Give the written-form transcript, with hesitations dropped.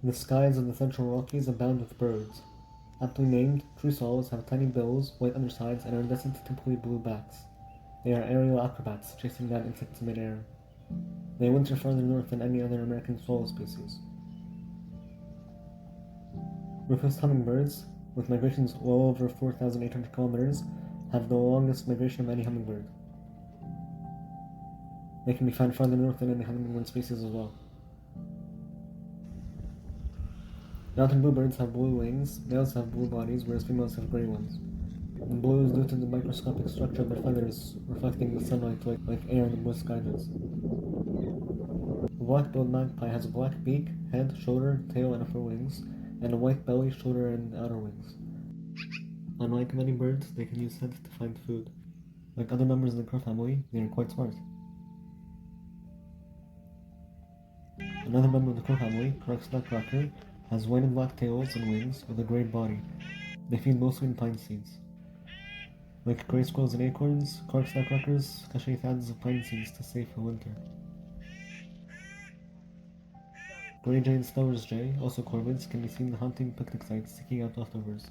The skies of the Central Rockies abound with birds. Aptly named, true swallows have tiny bills, white undersides, and iridescent, typically blue backs. They are aerial acrobats, chasing down insects in midair. They winter farther north than any other American swallow species. Rufous hummingbirds, with migrations well over 4,800 kilometers, have the longest migration of any hummingbird. They can be found farther north than any hummingbird species as well. Mountain bluebirds have blue wings, males have blue bodies, whereas females have gray ones. The blue is due to the microscopic structure of their feathers, reflecting the sunlight like air in the blue sky does. The black-billed magpie has a black beak, head, shoulder, tail, and upper wings, and a white belly, shoulder, and outer wings. Unlike many birds, they can use scent to find food. Like other members of the crow family, they are quite smart. Another member of the crow family, Crux nutcracker, has white and black tails and wings with a gray body. They feed mostly on pine seeds. Like gray squirrels and acorns, Crux nutcrackers cache thousands of pine seeds to save for winter. Gray jay and Snow's jay, also corvids, can be seen hunting picnic sites seeking out leftovers.